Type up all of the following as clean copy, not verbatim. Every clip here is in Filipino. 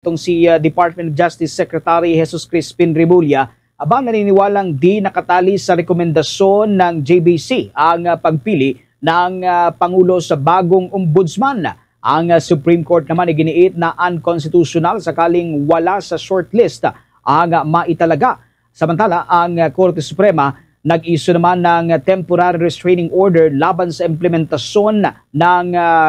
Itong si Department of Justice Secretary Jesus Crispin Remulla, naniniwalang di nakatali sa rekomendasyon ng JBC ang pagpili ng Pangulo sa bagong ombudsman. Ang Supreme Court naman ay giniit na unconstitutional sakaling wala sa shortlist ang maitalaga. Samantala, ang Korte Suprema nag-issue naman ng temporary restraining order laban sa implementasyon ng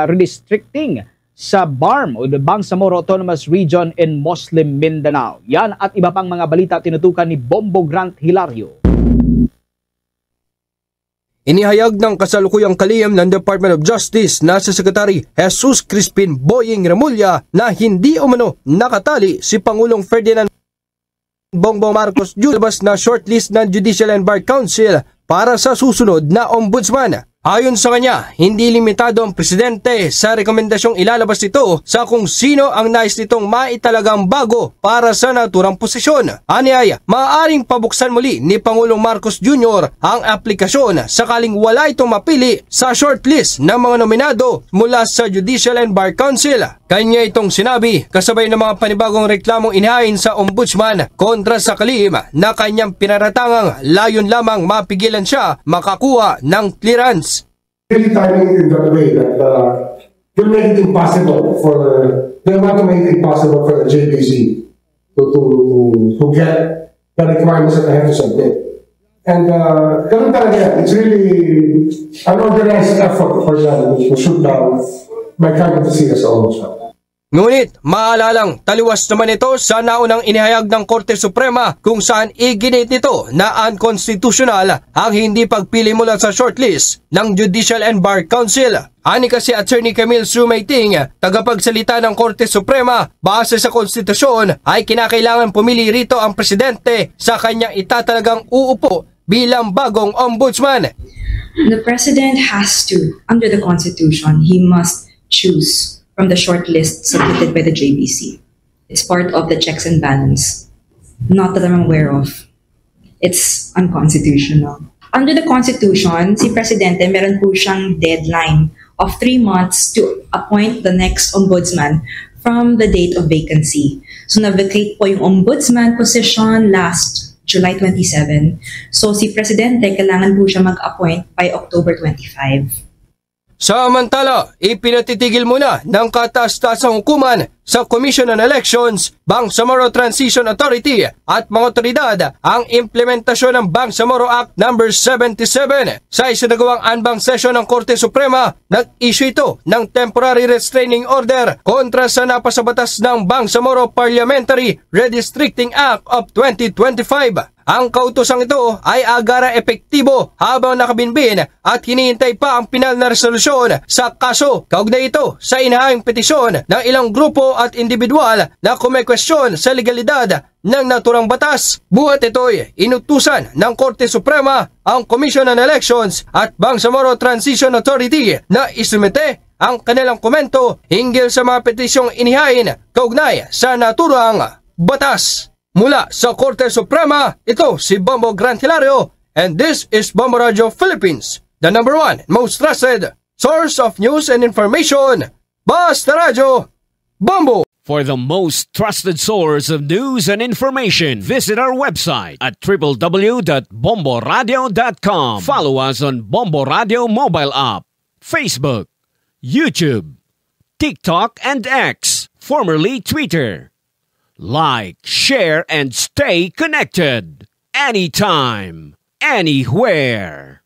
redistricting sa BARM o the Bangsamoro Autonomous Region in Muslim Mindanao. Yan at iba pang mga balita tinutukan ni Bombo Grant Hilario. Inihayag ng kasalukuyang kalihim ng Department of Justice na si Secretary Jesus Crispin Boying Remulla na hindi umano nakatali si Pangulong Ferdinand Bongbong Marcos Jr. na shortlist ng Judicial and Bar Council para sa susunod na ombudsman. Ayon sa kanya, hindi limitado ang presidente sa rekomendasyong ilalabas nito sa kung sino ang nais nitong maitalagang bago para sa naturang posisyon. Anyaya, maaaring pabuksan muli ni Pangulong Marcos Jr. ang aplikasyon sakaling wala itong mapili sa shortlist ng mga nominado mula sa Judicial and Bar Council. Kanya itong sinabi kasabay ng mga panibagong reklamong inihain sa ombudsman kontra sa kalihim na kanyang pinaratangang layon lamang mapigilan siya makakuha ng clearance. Really timing in that way that they'll make it impossible they want to make it impossible for the JBC to get the requirements that they have to submit. And ganun talaga yan. It's really an organized effort for them to shoot down my candidacy as ombudsman. Ngunit maalalang taliwas naman ito sa naunang inihayag ng Korte Suprema kung saan iginit nito na unconstitutional ang hindi pagpili mula sa shortlist ng Judicial and Bar Council. Ani kasi Attorney Camille Sumayting, tagapagsalita ng Korte Suprema, base sa konstitusyon ay kinakailangan pumili rito ang presidente sa kanyang itatalagang uupo bilang bagong ombudsman. The president has to, under the constitution, he must choose from the short list submitted by the JBC. It's part of the checks and balance. Not that I'm aware of. It's unconstitutional. Under the Constitution, si Presidente meron po siyang deadline of 3 months to appoint the next ombudsman from the date of vacancy. So na-vacate po yung ombudsman position last July 27. So si Presidente kailangan po siya mag-appoint by October 25. Samantala, ipinatitigil muna ng kataas-taasang hukuman sa Commission on Elections, Bangsamoro Transition Authority at mga otoridad ang implementasyon ng Bangsamoro Act No. 77. Sa isinagawang anbang session ng Korte Suprema, nag-issue ito ng temporary restraining order kontra sa napasabatas ng Bangsamoro Parliamentary Redistricting Act of 2025. Ang kautosang ito ay agara epektibo habang nakabinbin at hinihintay pa ang pinal na resolusyon sa kaso. Kaugnay ito sa inahing petisyon ng ilang grupo at individual na kumekwestiyon sa legalidad ng naturang batas. Buhat ito'y inutusan ng Korte Suprema ang Commission on Elections at Bangsamoro Transition Authority na isumite ang kanilang komento hinggil sa mga petisyong inihain kaugnay sa naturang batas. Mula sa Korte Suprema, ito si Bombo Grant Hilario, and this is Bombo Radio Philippines, the #1 most trusted source of news and information. Basta Radio, Bombo! For the most trusted source of news and information, visit our website at www.bomboradio.com. Follow us on Bombo Radio mobile app, Facebook, YouTube, TikTok, and X, formerly Twitter. Like, share, and stay connected. Anytime, anywhere.